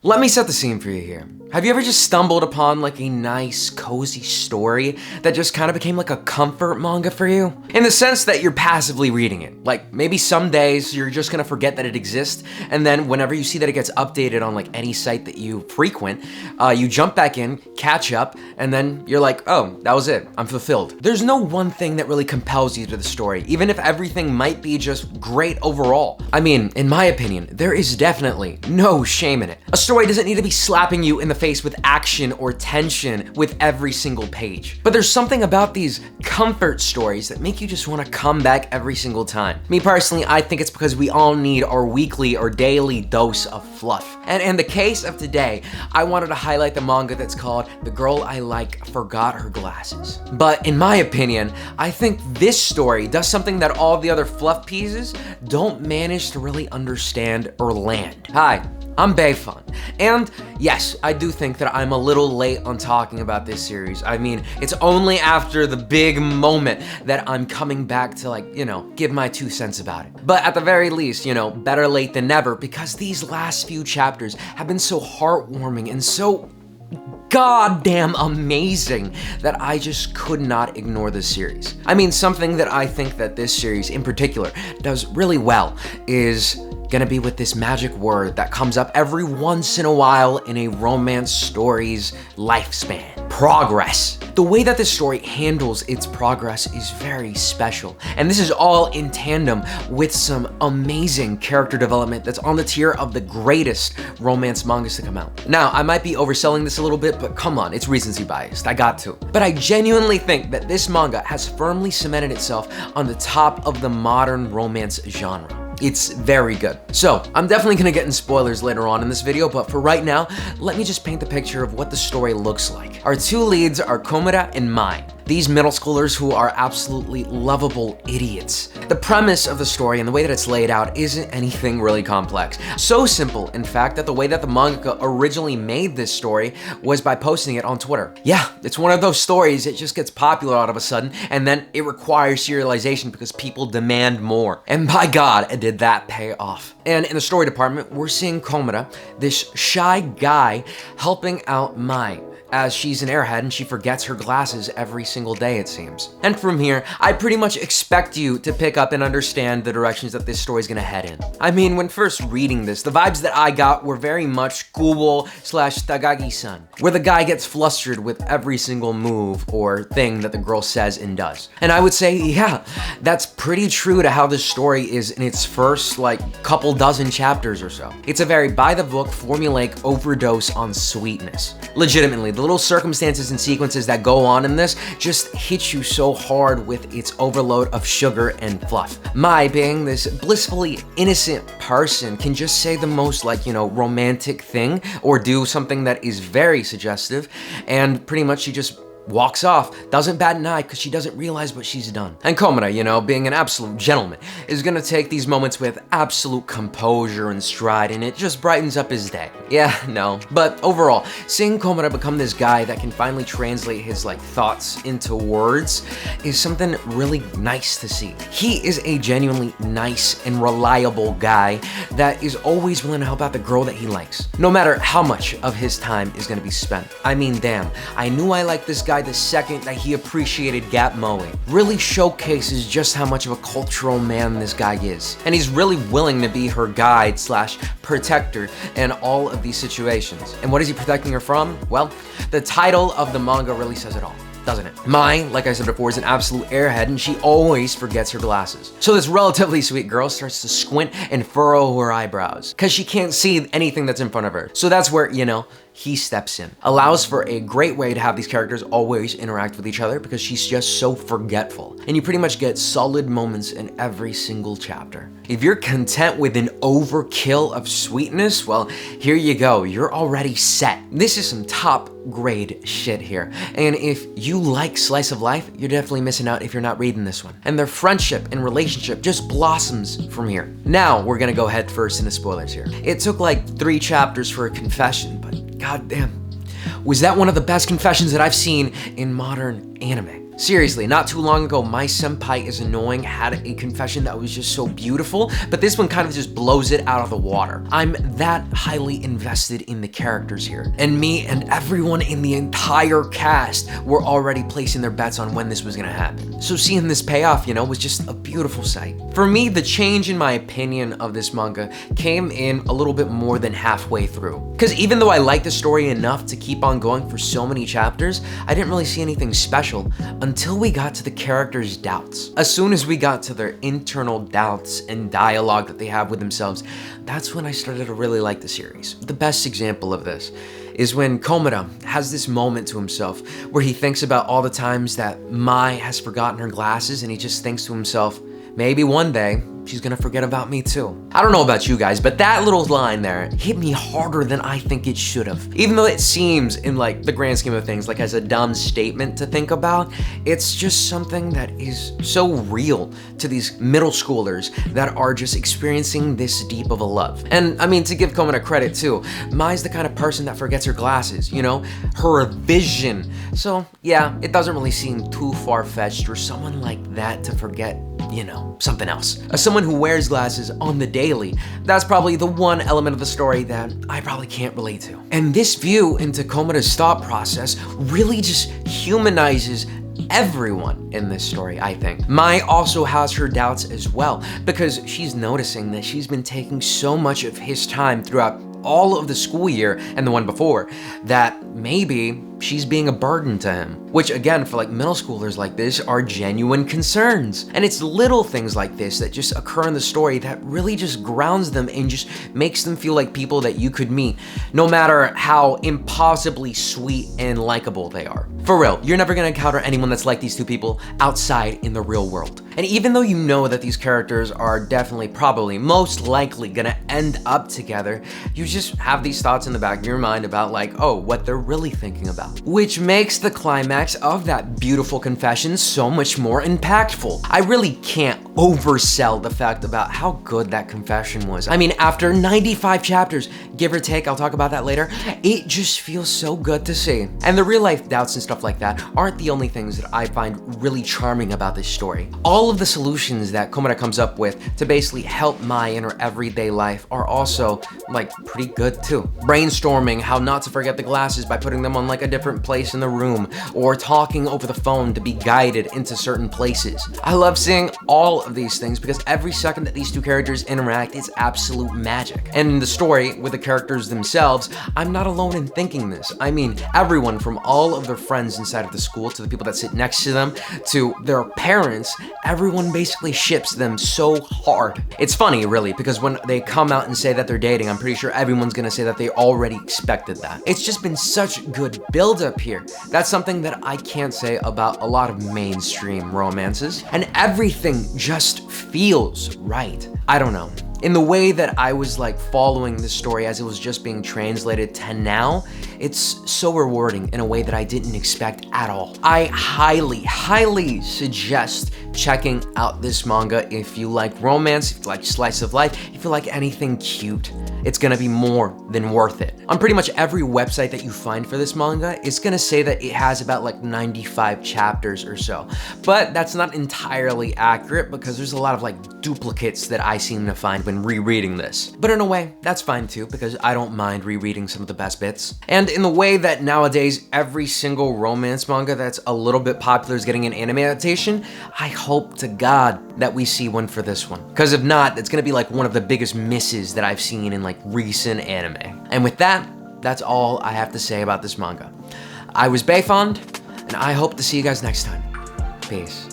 Let me set the scene for you here. Have you ever just stumbled upon like a nice, cozy story that just kind of became like a comfort manga for you? In the sense that you're passively reading it. Like maybe some days you're just gonna forget that it exists, and then whenever you see that it gets updated on like any site that you frequent, you jump back in, catch up, and then you're like, oh, that was it, I'm fulfilled. There's no one thing that really compels you to the story, even if everything might be just great overall. I mean, in my opinion, there is definitely no shame in it. A story doesn't need to be slapping you in the face with action or tension with every single page. But there's something about these comfort stories that make you just want to come back every single time. Me personally, I think it's because we all need our weekly or daily dose of fluff. And in the case of today, I wanted to highlight the manga that's called The Girl I Like Forgot Her Glasses. But in my opinion, I think this story does something that all the other fluff pieces don't manage to really understand or land. Hi, I'm Bayfun, and yes, I do think that I'm a little late on talking about this series. I mean, it's only after the big moment that I'm coming back to like, give my 2 cents about it. But at the very least, better late than never, because these last few chapters have been so heartwarming and so goddamn amazing that I just could not ignore this series. I mean, something that I think that this series in particular does really well is gonna be with this magic word that comes up every once in a while in a romance story's lifespan: progress. The way that this story handles its progress is very special, and this is all in tandem with some amazing character development that's on the tier of the greatest romance mangas to come out. Now, I might be overselling this a little bit, but come on, it's recency biased, I got to. But I genuinely think that this manga has firmly cemented itself on the top of the modern romance genre. It's very good. So, I'm definitely gonna get in spoilers later on in this video, but for right now, let me just paint the picture of what the story looks like. Our 2 leads are Komura and Mai. These middle schoolers who are absolutely lovable idiots. The premise of the story and the way that it's laid out isn't anything really complex. So simple, in fact, that the way that the mangaka originally made this story was by posting it on Twitter. Yeah, it's one of those stories, it just gets popular all of a sudden, and then it requires serialization because people demand more. And by God, did that pay off. And in the story department, we're seeing Komura, this shy guy, helping out Mai, as she's an airhead and she forgets her glasses every single day, it seems. And from here, I pretty much expect you to pick up and understand the directions that this story's gonna head in. I mean, when first reading this, the vibes that I got were very much Kubo/Tagagi-san, where the guy gets flustered with every single move or thing that the girl says and does. And I would say, yeah, that's pretty true to how this story is in its first, couple dozen chapters or so. It's a very by-the-book, formulaic overdose on sweetness. Legitimately, the little circumstances and sequences that go on in this just hit you so hard with its overload of sugar and fluff. Mai, being this blissfully innocent person, can just say the most romantic thing or do something that is very suggestive, and pretty much she just walks off, doesn't bat an eye because she doesn't realize what she's done. And Komura, being an absolute gentleman, is gonna take these moments with absolute composure and stride, and it just brightens up his day. Yeah, no. But overall, seeing Komura become this guy that can finally translate his thoughts into words is something really nice to see. He is a genuinely nice and reliable guy that is always willing to help out the girl that he likes, no matter how much of his time is gonna be spent. I mean, damn, I knew I liked this guy the second that he appreciated Gap Moe. Really showcases just how much of a cultural man this guy is. And he's really willing to be her guide/protector in all of these situations. And what is he protecting her from? Well, the title of the manga really says it all, doesn't it? Mai, like I said before, is an absolute airhead, and she always forgets her glasses. So this relatively sweet girl starts to squint and furrow her eyebrows because she can't see anything that's in front of her. So that's where, he steps in. Allows for a great way to have these characters always interact with each other because she's just so forgetful. And you pretty much get solid moments in every single chapter. If you're content with an overkill of sweetness, well, here you go. You're already set. This is some top grade shit here. And if you like slice of life, you're definitely missing out if you're not reading this one. And their friendship and relationship just blossoms from here. Now, we're gonna go head first into spoilers here. It took 3 chapters for a confession, but goddamn, was that one of the best confessions that I've seen in modern anime. Seriously, not too long ago, My Senpai is Annoying had a confession that was just so beautiful, but this one kind of just blows it out of the water. I'm that highly invested in the characters here, and me and everyone in the entire cast were already placing their bets on when this was gonna happen. So seeing this payoff, you know, was just a beautiful sight. For me, the change in my opinion of this manga came in a little bit more than halfway through. Because even though I liked the story enough to keep on going for so many chapters, I didn't really see anything special until we got to the characters' doubts. As soon as we got to their internal doubts and dialogue that they have with themselves, that's when I started to really like the series. The best example of this is when Komura has this moment to himself where he thinks about all the times that Mai has forgotten her glasses, and he just thinks to himself, maybe one day she's gonna forget about me too. I don't know about you guys, but that little line there hit me harder than I think it should have. Even though it seems, in like the grand scheme of things, like as a dumb statement to think about, it's just something that is so real to these middle schoolers that are just experiencing this deep of a love. And I mean, to give Komura credit too, Mai's the kind of person that forgets her glasses, you know, her vision. So yeah, it doesn't really seem too far-fetched for someone like that to forget, you know, something else. As someone who wears glasses on the daily, that's probably the one element of the story that I probably can't relate to. And this view into Komura's thought process really just humanizes everyone in this story, I think. Mai also has her doubts as well, because she's noticing that she's been taking so much of his time throughout all of the school year and the one before, that maybe she's being a burden to him. Which again, for like middle schoolers like this, are genuine concerns. And it's little things like this that just occur in the story that really just grounds them and just makes them feel like people that you could meet, no matter how impossibly sweet and likable they are. For real, you're never gonna encounter anyone that's like these two people outside in the real world. And even though you know that these characters are definitely, probably, most likely gonna end up together, you just have these thoughts in the back of your mind about like, oh, what they're really thinking about. Which makes the climax of that beautiful confession so much more impactful. I really can't oversell the fact about how good that confession was. I mean, after 95 chapters, give or take, I'll talk about that later, it just feels so good to see. And the real life doubts and stuff like that aren't the only things that I find really charming about this story. All of the solutions that Komura comes up with to basically help Mai in her everyday life are also like pretty good too. Brainstorming how not to forget the glasses by putting them on like a different place in the room, or talking over the phone to be guided into certain places. I love seeing all of these things because every second that these two characters interact, it's absolute magic. And in the story, with the characters themselves, I'm not alone in thinking this. I mean, everyone from all of their friends inside of the school to the people that sit next to them to their parents, everyone basically ships them so hard. It's funny, really, because when they come out and say that they're dating, I'm pretty sure everyone's gonna say that they already expected that. It's just been such good build-up here. That's something that I can't say about a lot of mainstream romances, and everything just feels right. I don't know. In the way that I was like following the story as it was just being translated to now, it's so rewarding in a way that I didn't expect at all. I highly suggest checking out this manga if you like romance, if you like slice of life, if you like anything cute. It's gonna be more than worth it. On pretty much every website that you find for this manga, it's gonna say that it has about like 95 chapters or so. But that's not entirely accurate because there's a lot of like duplicates that I seem to find when rereading this. But in a way, that's fine too, because I don't mind rereading some of the best bits. And in the way that nowadays every single romance manga that's a little bit popular is getting an anime adaptation, I hope to God that we see one for this one. Because if not, it's gonna be like one of the biggest misses that I've seen in like recent anime. And with that, that's all I have to say about this manga. I was Bayfond, and I hope to see you guys next time. Peace.